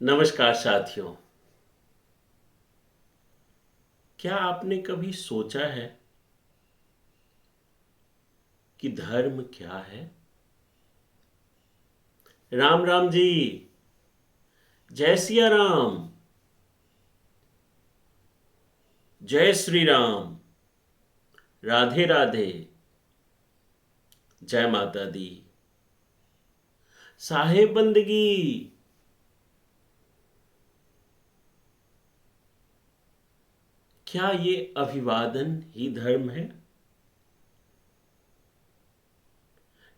नमस्कार साथियों। क्या आपने कभी सोचा है कि धर्म क्या है? राम राम जी। जय सिया राम। जय श्री राम। राधे राधे। जय माता दी। साहेब बंदगी। क्या ये अभिवादन ही धर्म है?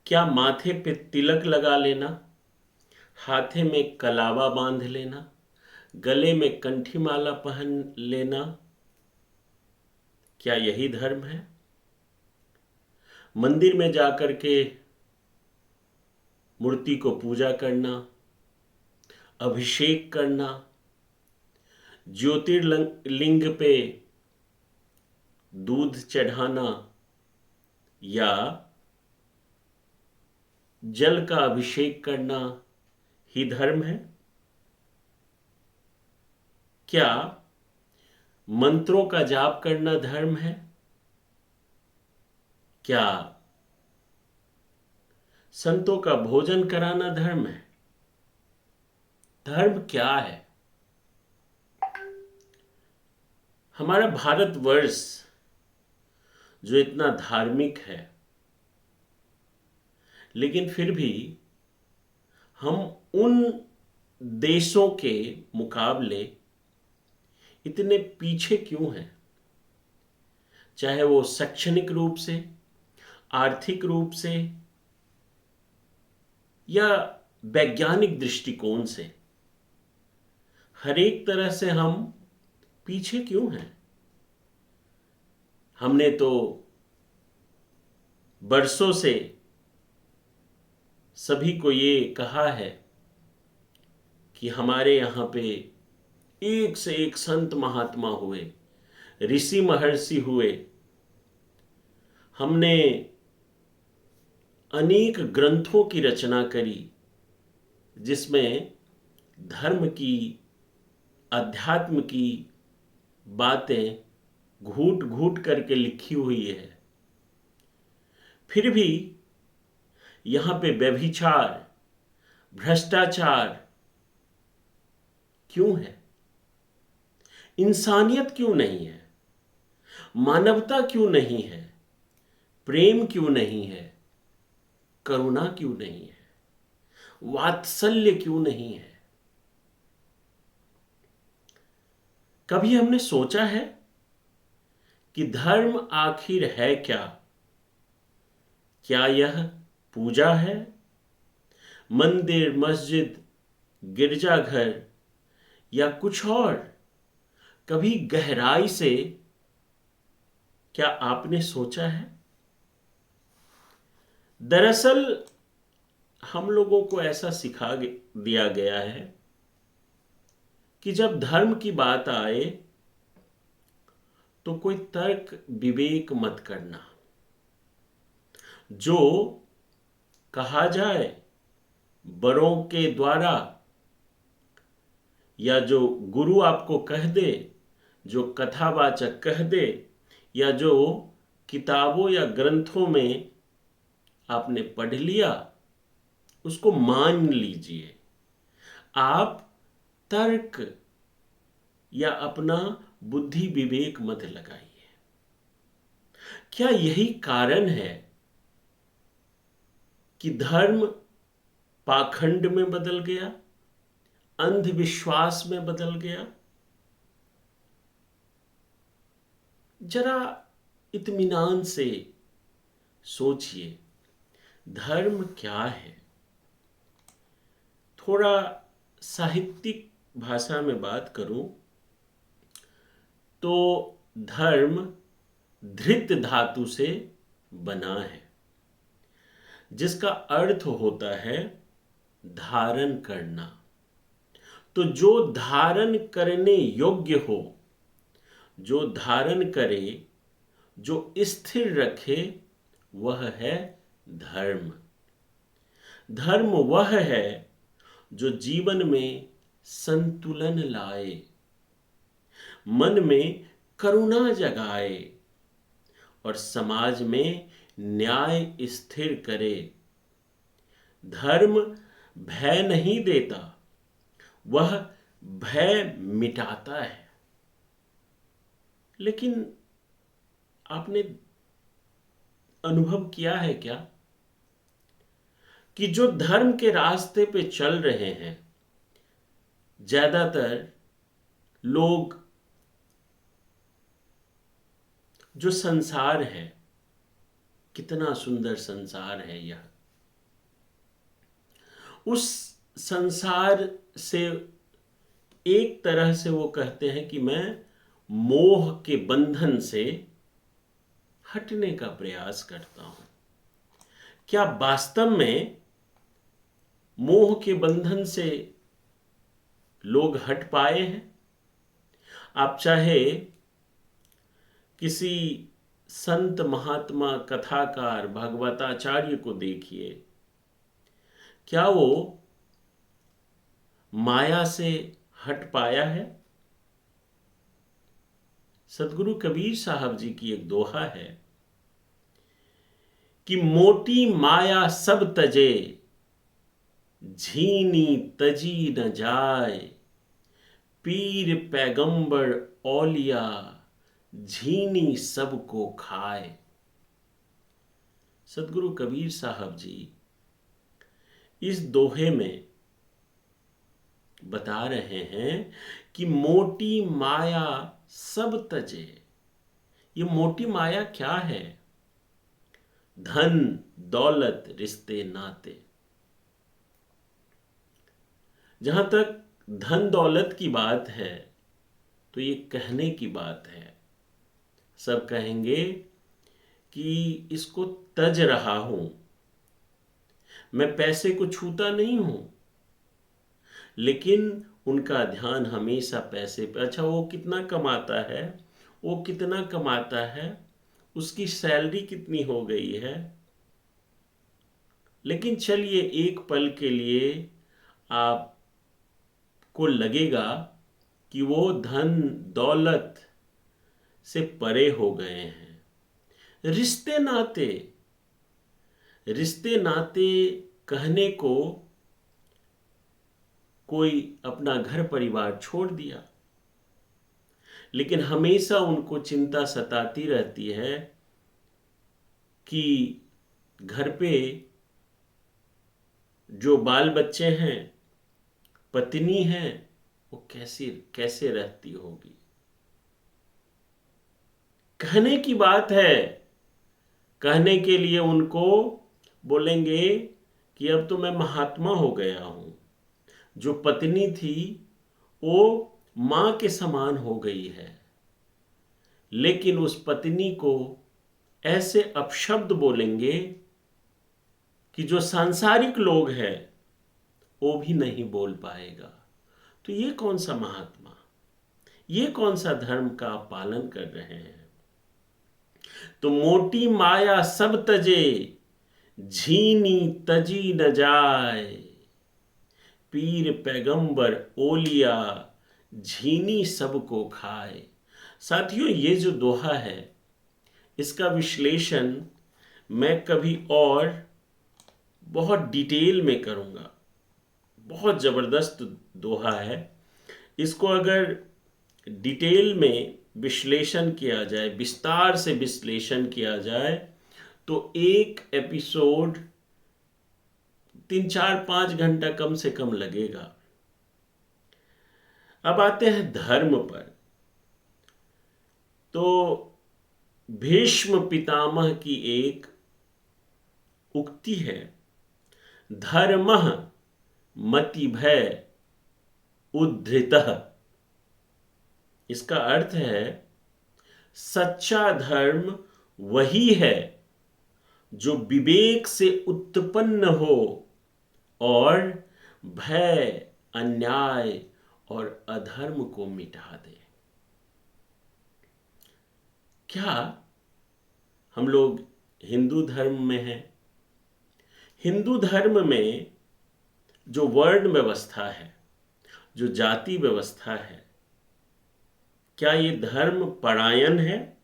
क्या माथे पे तिलक लगा लेना, हाथे में कलावा बांध लेना, गले में कंठी माला पहन लेना, क्या यही धर्म है? मंदिर में जाकर के मूर्ति को पूजा करना, अभिषेक करना, ज्योतिर्लिंग पे दूध चढ़ाना या जल का अभिषेक करना ही धर्म है? क्या मंत्रों का जाप करना धर्म है? क्या संतों का भोजन कराना धर्म है? धर्म क्या है? हमारा भारतवर्ष जो इतना धार्मिक है, लेकिन फिर भी हम उन देशों के मुकाबले इतने पीछे क्यों हैं? चाहे वो शैक्षणिक रूप से, आर्थिक रूप से या वैज्ञानिक दृष्टिकोण से, हर एक तरह से हम पीछे क्यों हैं? हमने तो बरसों से सभी को ये कहा है कि हमारे यहाँ पे एक से एक संत महात्मा हुए, ऋषि महर्षि हुए। हमने अनेक ग्रंथों की रचना करी जिसमें धर्म की, अध्यात्म की बातें घूट घूट करके लिखी हुई है। फिर भी यहाँ पे व्यभिचार, भ्रष्टाचार क्यों है? इंसानियत क्यों नहीं है? मानवता क्यों नहीं है? प्रेम क्यों नहीं है? करुणा क्यों नहीं है? वात्सल्य क्यों नहीं है? कभी हमने सोचा है कि धर्म आखिर है क्या? क्या यह पूजा है? मंदिर, मस्जिद, गिरजाघर या कुछ और? कभी गहराई से क्या आपने सोचा है? दरअसल हम लोगों को ऐसा दिया गया है कि जब धर्म की बात आए तो कोई तर्क विवेक मत करना। जो कहा जाए बड़ों के द्वारा, या जो गुरु आपको कह दे, जो कथावाचक कह दे, या जो किताबों या ग्रंथों में आपने पढ़ लिया, उसको मान लीजिए। आप तर्क या अपना बुद्धि विवेक मत लगाइए। क्या यही कारण है कि धर्म पाखंड में बदल गया, अंधविश्वास में बदल गया? जरा इत्मीनान से सोचिए, धर्म क्या है? थोड़ा साहित्यिक भाषा में बात करूं तो धर्म धृत धातु से बना है, जिसका अर्थ होता है धारण करना। तो जो धारण करने योग्य हो, जो धारण करे, जो स्थिर रखे, वह है धर्म। धर्म वह है जो जीवन में संतुलन लाए, मन में करुणा जगाए और समाज में न्याय स्थिर करे। धर्म भय नहीं देता, वह भय मिटाता है। लेकिन आपने अनुभव किया है क्या कि जो धर्म के रास्ते पे चल रहे हैं, ज्यादातर लोग, जो संसार है, कितना सुंदर संसार है यह, उस संसार से एक तरह से वो कहते हैं कि मैं मोह के बंधन से हटने का प्रयास करता हूं। क्या वास्तव में मोह के बंधन से लोग हट पाए हैं? आप चाहे किसी संत, महात्मा, कथाकार, भागवताचार्य को देखिए, क्या वो माया से हट पाया है? सदगुरु कबीर साहब जी की एक दोहा है कि मोटी माया सब तजे, झीनी तजी न जाए, पीर पैगंबर औलिया, झीनी सबको खाए। सदगुरु कबीर साहब जी इस दोहे में बता रहे हैं कि मोटी माया सब तजे। ये मोटी माया क्या है? धन, दौलत, रिश्ते, नाते। जहां तक धन दौलत की बात है तो ये कहने की बात है। सब कहेंगे कि इसको तज रहा हूं, मैं पैसे को छूता नहीं हूं, लेकिन उनका ध्यान हमेशा पैसे पे। अच्छा, वो कितना कमाता है, वो कितना कमाता है, उसकी सैलरी कितनी हो गई है। लेकिन चलिए, एक पल के लिए आपको लगेगा कि वो धन दौलत से परे हो गए हैं। रिश्ते नाते, रिश्ते नाते कहने को कोई अपना घर परिवार छोड़ दिया, लेकिन हमेशा उनको चिंता सताती रहती है कि घर पे जो बाल बच्चे हैं, पत्नी है, वो कैसे कैसे रहती होगी। कहने की बात है, कहने के लिए उनको बोलेंगे कि अब तो मैं महात्मा हो गया हूं। जो पत्नी थी वो मां के समान हो गई है, लेकिन उस पत्नी को ऐसे अपशब्द बोलेंगे कि जो सांसारिक लोग हैं वो भी नहीं बोल पाएगा। तो ये कौन सा महात्मा, ये कौन सा धर्म का आप पालन कर रहे हैं? तो मोटी माया सब तजे, झीनी तजी न जाए, पीर पैगंबर ओलिया, झीनी सबको खाए। साथियों, ये जो दोहा है, इसका विश्लेषण मैं कभी और बहुत डिटेल में करूंगा। बहुत जबरदस्त दोहा है। इसको अगर डिटेल में विश्लेषण किया जाए, विस्तार से विश्लेषण किया जाए, तो एक एपिसोड 3-4-5 घंटा कम से कम लगेगा। अब आते हैं धर्म पर। तो भीष्म पितामह की एक उक्ति है, धर्मः मतिभय उद्धृतः। इसका अर्थ है, सच्चा धर्म वही है जो विवेक से उत्पन्न हो और भय, अन्याय और अधर्म को मिटा दे। क्या हम लोग हिंदू धर्म में हैं? हिंदू धर्म में जो वर्ण व्यवस्था है, जो जाति व्यवस्था है, क्या ये धर्म परायण है?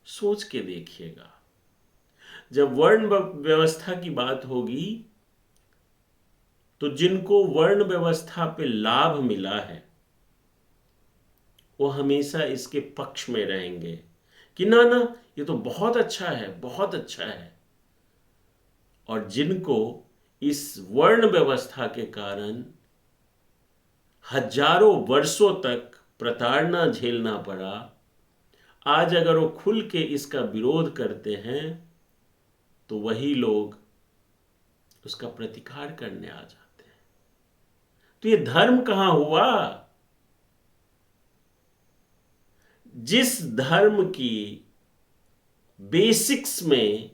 सोच के देखिएगा। जब वर्ण व्यवस्था की बात होगी तो जिनको वर्ण व्यवस्था पे लाभ मिला है वो हमेशा इसके पक्ष में रहेंगे कि ना ना, ये तो बहुत अच्छा है, बहुत अच्छा है। और जिनको इस वर्ण व्यवस्था के कारण हजारों वर्षों तक प्रताड़ना झेलना पड़ा, आज अगर वो खुल के इसका विरोध करते हैं तो वही लोग उसका प्रतिकार करने आ जाते हैं। तो ये धर्म कहां हुआ? जिस धर्म की बेसिक्स में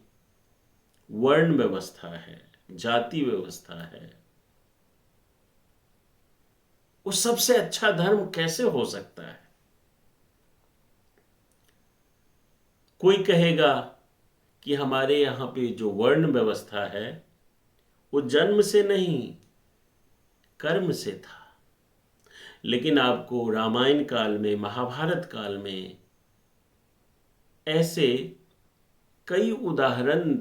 वर्ण व्यवस्था है, जाति व्यवस्था है, वो सबसे अच्छा धर्म कैसे हो सकता है? कोई कहेगा कि हमारे यहां पे जो वर्ण व्यवस्था है वो जन्म से नहीं, कर्म से था। लेकिन आपको रामायण काल में, महाभारत काल में ऐसे कई उदाहरण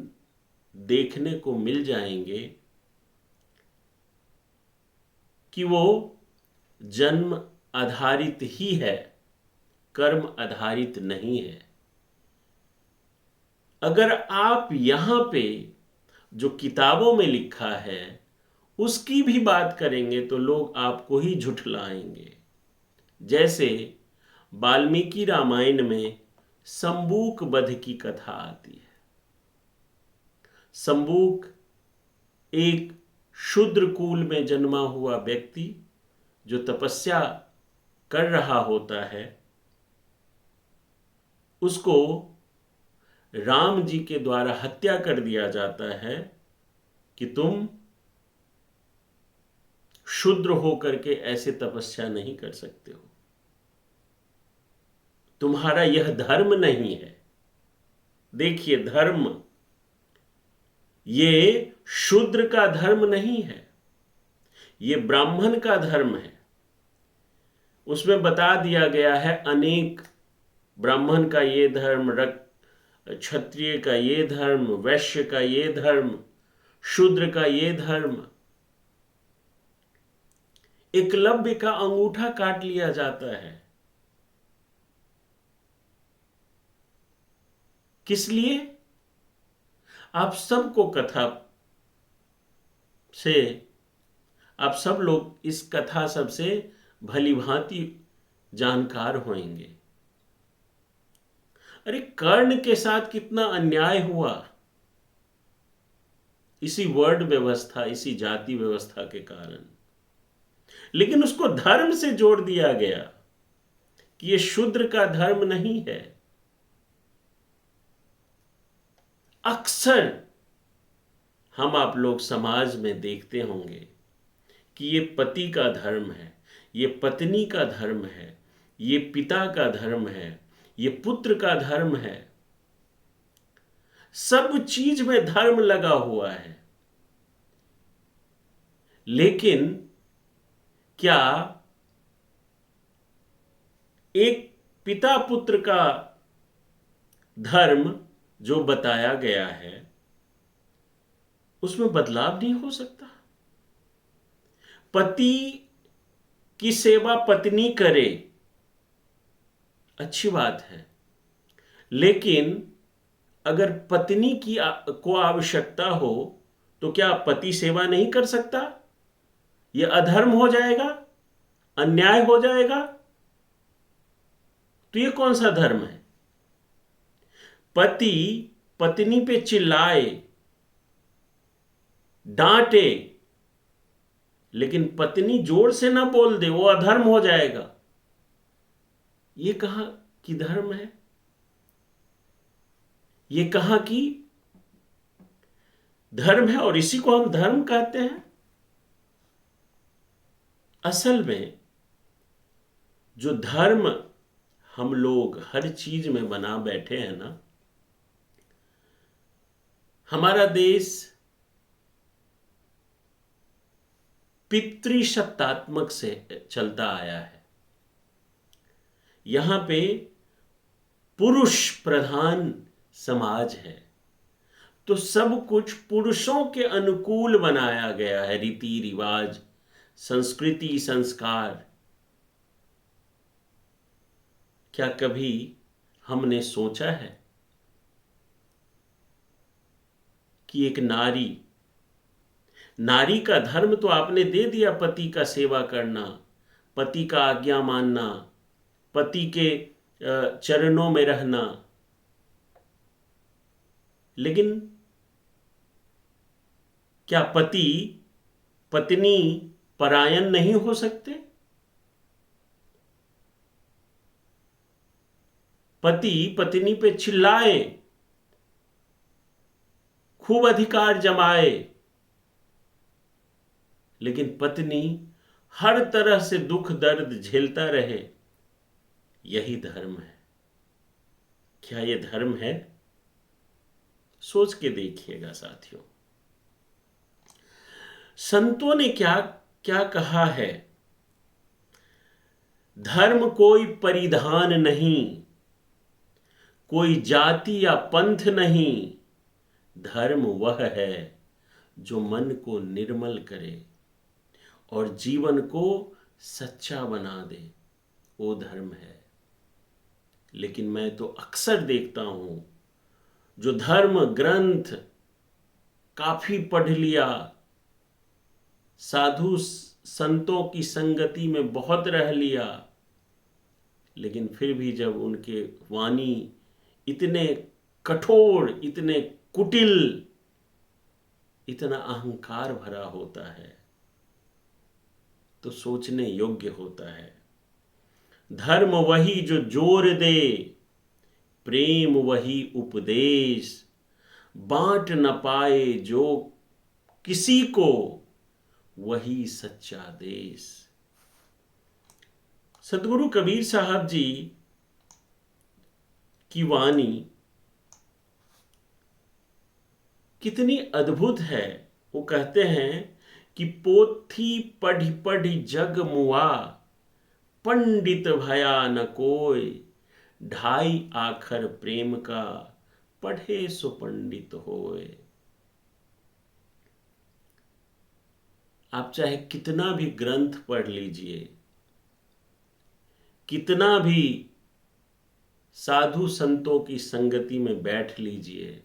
देखने को मिल जाएंगे कि वो जन्म आधारित ही है, कर्म आधारित नहीं है। अगर आप यहां पे जो किताबों में लिखा है उसकी भी बात करेंगे तो लोग आपको ही झुठलाएंगे। जैसे वाल्मीकि रामायण में संबूक वध की कथा आती है। संबूक एक शूद्र कुल में जन्मा हुआ व्यक्ति जो तपस्या कर रहा होता है, उसको राम जी के द्वारा हत्या कर दिया जाता है कि तुम शूद्र होकर के ऐसे तपस्या नहीं कर सकते हो, तुम्हारा यह धर्म नहीं है। देखिए, धर्म ये शूद्र का धर्म नहीं है, ये ब्राह्मण का धर्म है। उसमें बता दिया गया है अनेक, ब्राह्मण का ये धर्म, क्षत्रिय का ये धर्म, वैश्य का ये धर्म, शूद्र का ये धर्म। एकलव्य का अंगूठा काट लिया जाता है। किस लिए? आप सबको कथा से, आप सब लोग इस कथा सबसे भली भांति जानकार होंगे। अरे कर्ण के साथ कितना अन्याय हुआ इसी वर्ण व्यवस्था, इसी जाति व्यवस्था के कारण। लेकिन उसको धर्म से जोड़ दिया गया कि यह शूद्र का धर्म नहीं है। अक्सर हम आप लोग समाज में देखते होंगे कि ये पति का धर्म है, ये पत्नी का धर्म है, ये पिता का धर्म है, ये पुत्र का धर्म है। सब चीज में धर्म लगा हुआ है। लेकिन क्या एक पिता पुत्र का धर्म जो बताया गया है उसमें बदलाव नहीं हो सकता? पति की सेवा पत्नी करे, अच्छी बात है, लेकिन अगर पत्नी की को आवश्यकता हो तो क्या पति सेवा नहीं कर सकता? यह अधर्म हो जाएगा, अन्याय हो जाएगा। तो यह कौन सा धर्म है? पति पत्नी पे चिल्लाए, डांटे, लेकिन पत्नी जोर से ना बोल दे, वो अधर्म हो जाएगा। ये कहां की धर्म है? ये कहां की धर्म है? और इसी को हम धर्म कहते हैं। असल में जो धर्म हम लोग हर चीज में बना बैठे हैं ना, हमारा देश पितृसत्तात्मक से चलता आया है। यहां पे पुरुष प्रधान समाज है, तो सब कुछ पुरुषों के अनुकूल बनाया गया है। रीति रिवाज, संस्कृति, संस्कार। क्या कभी हमने सोचा है कि एक नारी का धर्म तो आपने दे दिया, पति का सेवा करना, पति का आज्ञा मानना, पति के चरणों में रहना, लेकिन क्या पति पत्नी परायण नहीं हो सकते? पति पत्नी पे चिल्लाए, खूब अधिकार जमाए, लेकिन पत्नी हर तरह से दुख दर्द झेलता रहे, यही धर्म है। क्या यह धर्म है? सोच के देखिएगा साथियों। संतों ने क्या क्या कहा है? धर्म कोई परिधान नहीं, कोई जाति या पंथ नहीं, धर्म वह है जो मन को निर्मल करे और जीवन को सच्चा बना दे, वो धर्म है। लेकिन मैं तो अक्सर देखता हूं, जो धर्म ग्रंथ काफी पढ़ लिया, साधु संतों की संगति में बहुत रह लिया, लेकिन फिर भी जब उनके वाणी इतने कठोर, इतने कुटिल, इतना अहंकार भरा होता है, तो सोचने योग्य होता है। धर्म वही जो जोर दे, प्रेम वही उपदेश, बांट न पाए जो किसी को, वही सच्चा देश। सतगुरु कबीर साहब जी की वाणी कितनी अद्भुत है। वो कहते हैं कि पोथी पढ़ी पढ़ी जग मुआ, पंडित भया न कोय, ढाई आखर प्रेम का, पढ़े सो पंडित होए। आप चाहे कितना भी ग्रंथ पढ़ लीजिए, कितना भी साधु संतों की संगति में बैठ लीजिए,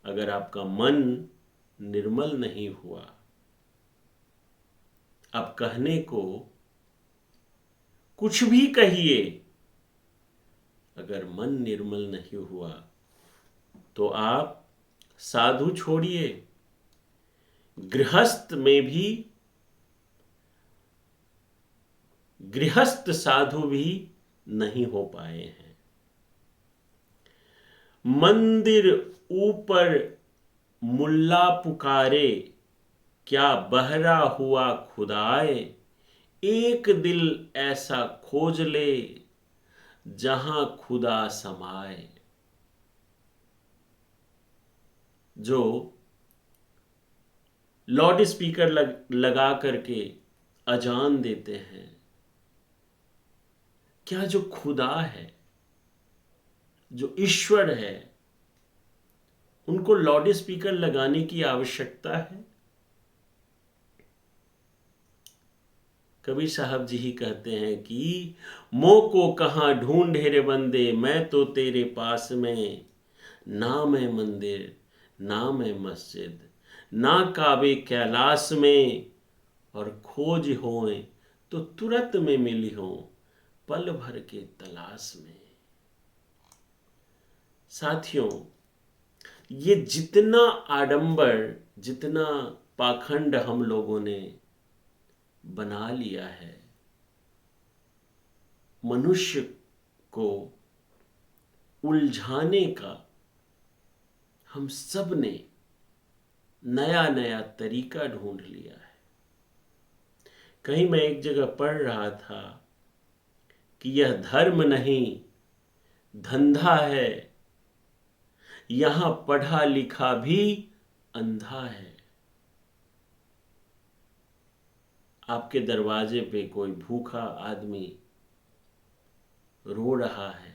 अगर आपका मन निर्मल नहीं हुआ, आप कहने को कुछ भी कहिए, अगर मन निर्मल नहीं हुआ, तो आप साधु छोड़िए, गृहस्थ में भी, गृहस्थ साधु भी नहीं हो पाए हैं। मंदिर ऊपर मुल्ला पुकारे, क्या बहरा हुआ खुदाए, एक दिल ऐसा खोज ले, जहां खुदा समाए। जो लाउड स्पीकर लगा करके अजान देते हैं, क्या जो खुदा है, जो ईश्वर है, उनको लाउड स्पीकर लगाने की आवश्यकता है? कबीर साहब जी ही कहते हैं कि मो को कहां ढूंढे रे बंदे, मैं तो तेरे पास में, नाम है मंदिर नाम है मस्जिद, ना काबे कैलाश में, और खोज होए तो तुरंत में मिली हो, पल भर के तलाश में। साथियों, ये जितना आडंबर, जितना पाखंड हम लोगों ने बना लिया है, मनुष्य को उलझाने का हम सब ने नया नया तरीका ढूंढ लिया है। कहीं मैं एक जगह पढ़ रहा था कि यह धर्म नहीं धंधा है, यहां पढ़ा लिखा भी अंधा है। आपके दरवाजे पे कोई भूखा आदमी रो रहा है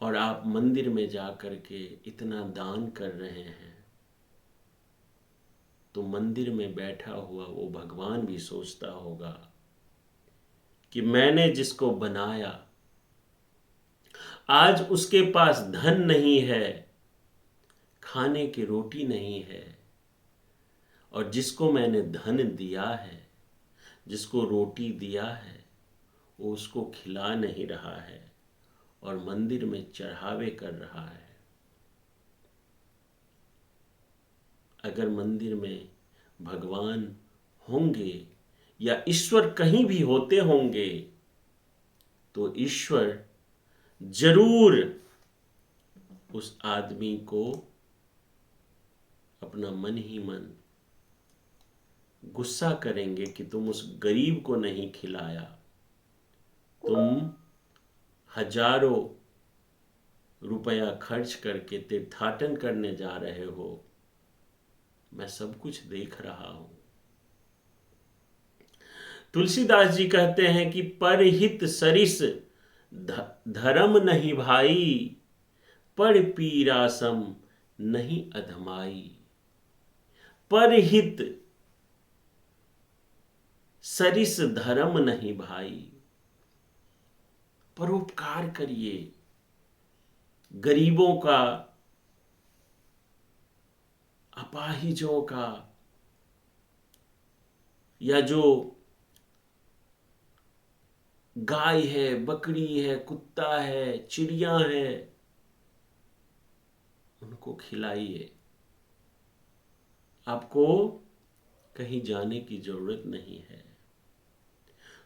और आप मंदिर में जा कर के इतना दान कर रहे हैं, तो मंदिर में बैठा हुआ वो भगवान भी सोचता होगा कि मैंने जिसको बनाया, आज उसके पास धन नहीं है, खाने की रोटी नहीं है, और जिसको मैंने धन दिया है, जिसको रोटी दिया है, वो उसको खिला नहीं रहा है और मंदिर में चढ़ावे कर रहा है। अगर मंदिर में भगवान होंगे या ईश्वर कहीं भी होते होंगे, तो ईश्वर जरूर उस आदमी को अपना मन ही मन गुस्सा करेंगे कि तुम उस गरीब को नहीं खिलाया, तुम हजारों रुपया खर्च करके तीर्थाटन करने जा रहे हो, मैं सब कुछ देख रहा हूं। तुलसीदास जी कहते हैं कि परहित सरिस धर्म नहीं भाई, पर पीरासम नहीं अधमाई। परहित सरिस धर्म नहीं भाई, परोपकार करिए, गरीबों का, अपाहिजों का, या जो गाय है, बकरी है, कुत्ता है, चिड़िया है, उनको खिलाइए। आपको कहीं जाने की जरूरत नहीं है।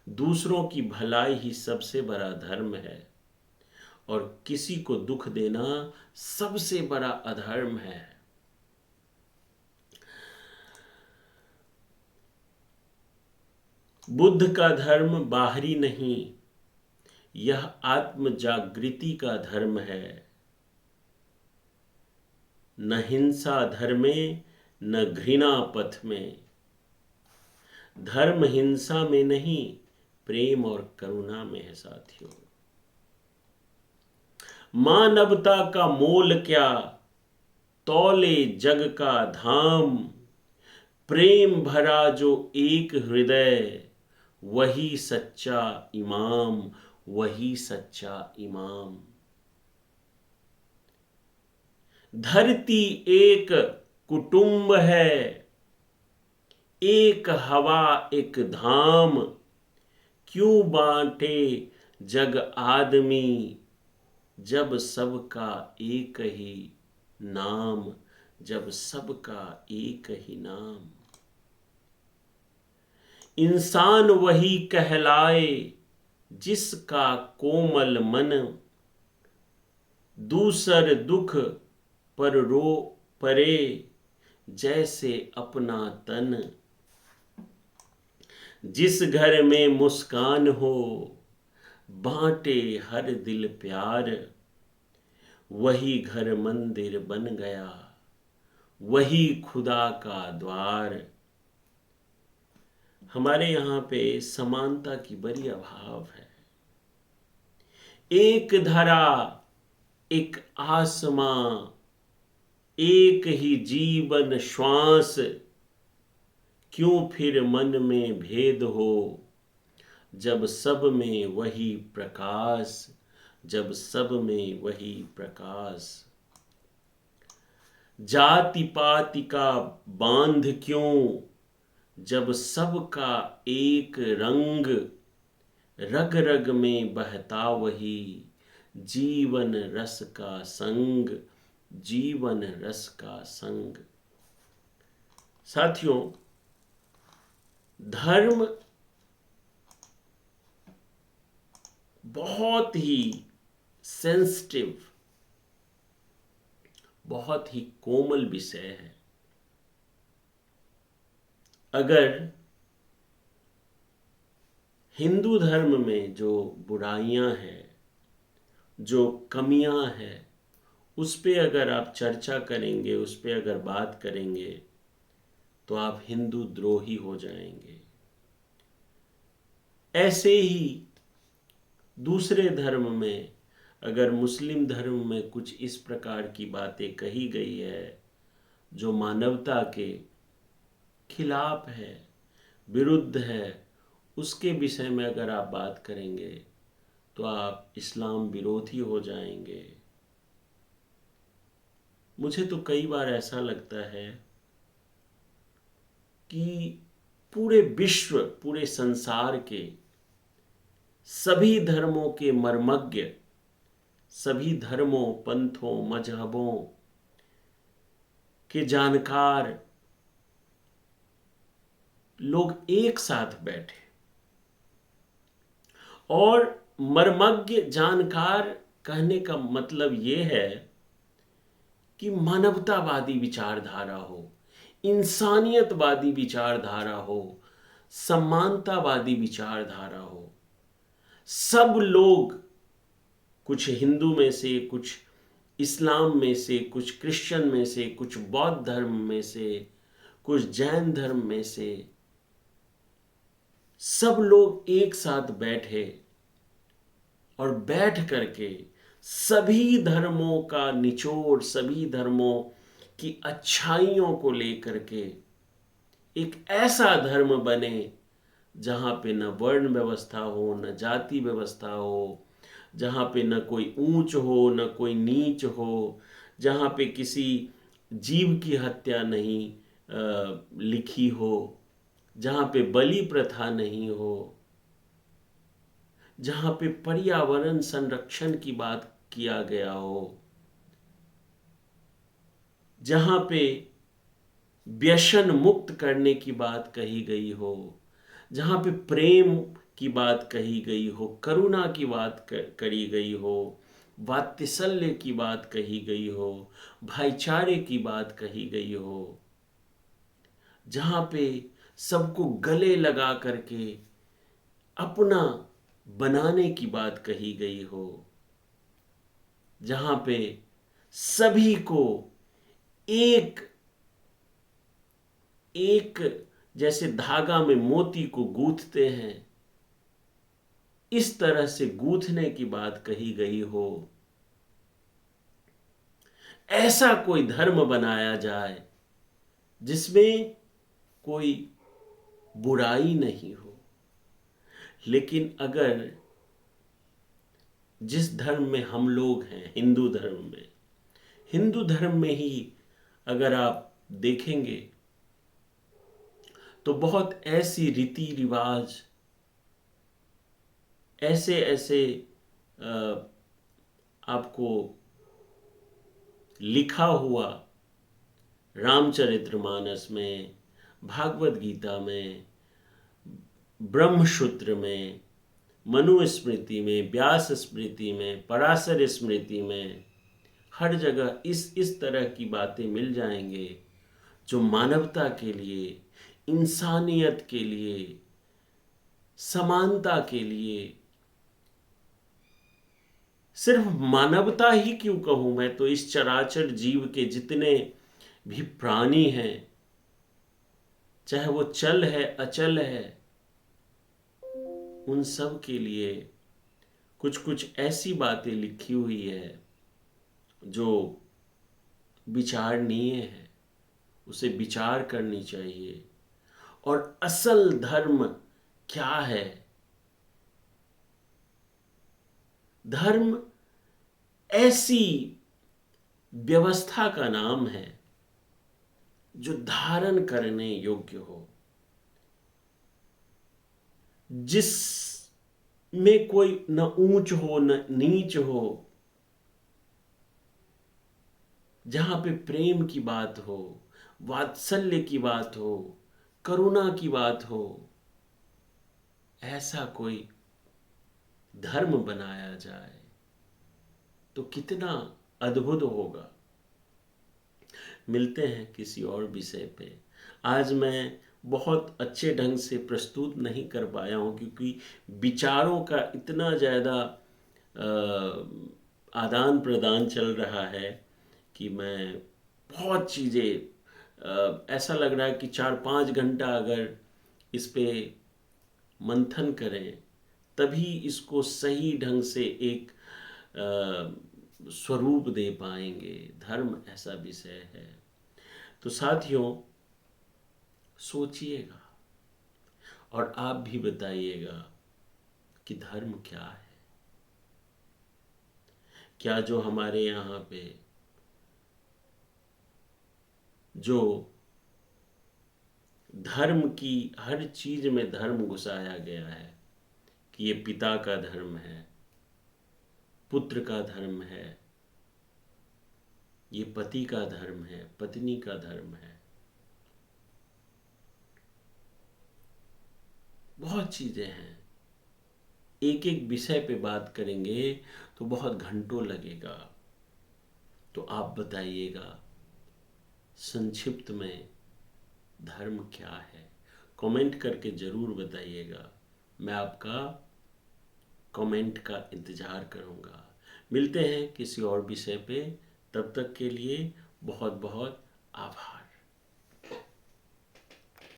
दूसरों की भलाई ही सबसे बड़ा धर्म है और किसी को दुख देना सबसे बड़ा अधर्म है। बुद्ध का धर्म बाहरी नहीं, यह आत्म जागृति का धर्म है। न हिंसा धर्मे न घृणा पथ में, धर्म हिंसा में नहीं, प्रेम और करुणा में है साथियों। मानवता का मोल क्या, तौले जग का धाम, प्रेम भरा जो एक हृदय, वही सच्चा इमाम, वही सच्चा इमाम। धरती एक कुटुंब है, एक हवा एक धाम, क्यों बांटे जग आदमी, जब सबका एक ही नाम, जब सबका एक ही नाम। इंसान वही कहलाए जिसका कोमल मन, दूसर दुख पर रो परे, जैसे अपना तन। जिस घर में मुस्कान हो, बांटे हर दिल प्यार, वही घर मंदिर बन गया, वही खुदा का द्वार। हमारे यहाँ पे समानता की बड़ी अभाव है। एक धरा एक आसमां, एक ही जीवन श्वास, क्यों फिर मन में भेद हो, जब सब में वही प्रकाश, जब सब में वही प्रकाश। जाति पाति का बांध क्यों, जब सबका एक रंग, रग रग में बहता वही जीवन रस का संग, जीवन रस का संग। साथियों, धर्म बहुत ही सेंसिटिव, बहुत ही कोमल विषय है। अगर हिंदू धर्म में जो बुराइयां हैं, जो कमियां हैं, उस पे अगर आप चर्चा करेंगे, उस पे अगर बात करेंगे, तो आप हिंदू द्रोही हो जाएंगे। ऐसे ही दूसरे धर्म में, अगर मुस्लिम धर्म में कुछ इस प्रकार की बातें कही गई है जो मानवता के खिलाफ है, विरुद्ध है, उसके विषय में अगर आप बात करेंगे तो आप इस्लाम विरोधी हो जाएंगे। मुझे तो कई बार ऐसा लगता है कि पूरे विश्व, पूरे संसार के सभी धर्मों के मर्मज्ञ, सभी धर्मों, पंथों, मजहबों के जानकार लोग एक साथ बैठे और मर्मज्ञ जानकार कहने का मतलब ये है कि मानवतावादी विचारधारा हो, इंसानियतवादी विचारधारा हो, समानतावादी विचारधारा हो। सब लोग, कुछ हिंदू में से, कुछ इस्लाम में से, कुछ क्रिश्चियन में से, कुछ बौद्ध धर्म में से, कुछ जैन धर्म में से, सब लोग एक साथ बैठे और बैठ करके सभी धर्मों का निचोड़, सभी धर्मों की अच्छाइयों को लेकर के एक ऐसा धर्म बने जहाँ पे न वर्ण व्यवस्था हो, न जाति व्यवस्था हो, जहाँ पे न कोई ऊंच हो, न कोई नीच हो, जहाँ पे किसी जीव की हत्या नहीं लिखी हो, जहाँ पे बलि प्रथा नहीं हो, जहाँ पे पर्यावरण संरक्षण की बात किया गया हो, जहाँ पे व्यसन मुक्त करने की बात कही गई हो, जहाँ पे प्रेम की बात कही गई हो, करुणा की बात करी गई हो, वात्सल्य की बात कही गई हो, भाईचारे की बात कही गई हो, जहाँ पे सबको गले लगा करके अपना बनाने की बात कही गई हो, जहाँ पे सभी को एक एक जैसे धागा में मोती को गूंथते हैं, इस तरह से गूंथने की बात कही गई हो, ऐसा कोई धर्म बनाया जाए जिसमें कोई बुराई नहीं हो। लेकिन अगर जिस धर्म में हम लोग हैं, हिंदू धर्म में ही अगर आप देखेंगे तो बहुत ऐसी रीति रिवाज, ऐसे ऐसे आपको लिखा हुआ रामचरितमानस में, भागवत गीता में, ब्रह्मसूत्र में, मनुस्मृति में, व्यास स्मृति में, पराशर स्मृति में, हर जगह इस तरह की बातें मिल जाएंगे जो मानवता के लिए, इंसानियत के लिए, समानता के लिए, सिर्फ मानवता ही क्यों कहूं, मैं तो इस चराचर जीव के जितने भी प्राणी हैं, चाहे वो चल है अचल है, उन सब के लिए कुछ कुछ ऐसी बातें लिखी हुई है जो विचारणीय है, उसे विचार करनी चाहिए। और असल धर्म क्या है? धर्म ऐसी व्यवस्था का नाम है जो धारण करने योग्य हो, जिसमें कोई न ऊंच हो न नीच हो, जहां पे प्रेम की बात हो, वात्सल्य की बात हो, करुणा की बात हो, ऐसा कोई धर्म बनाया जाए तो कितना अद्भुत होगा। मिलते हैं किसी और विषय पे। आज मैं बहुत अच्छे ढंग से प्रस्तुत नहीं कर पाया हूँ क्योंकि विचारों का इतना ज़्यादा आदान प्रदान चल रहा है कि मैं बहुत चीज़ें ऐसा लग रहा है कि 4-5 घंटा अगर इस पे मंथन करें तभी इसको सही ढंग से एक स्वरूप दे पाएंगे। धर्म ऐसा विषय है। तो साथियों, सोचिएगा और आप भी बताइएगा कि धर्म क्या है। क्या जो हमारे यहाँ पे जो धर्म की हर चीज में धर्म घुसाया गया है कि ये पिता का धर्म है, पुत्र का धर्म है, ये पति का धर्म है, पत्नी का धर्म है, बहुत चीजें हैं। एक एक विषय पे बात करेंगे तो बहुत घंटों लगेगा। तो आप बताइएगा संक्षिप्त में धर्म क्या है। कमेंट करके ज़रूर बताइएगा। मैं आपका कमेंट का इंतज़ार करूँगा। मिलते हैं किसी और विषय पे। तब तक के लिए बहुत बहुत आभार।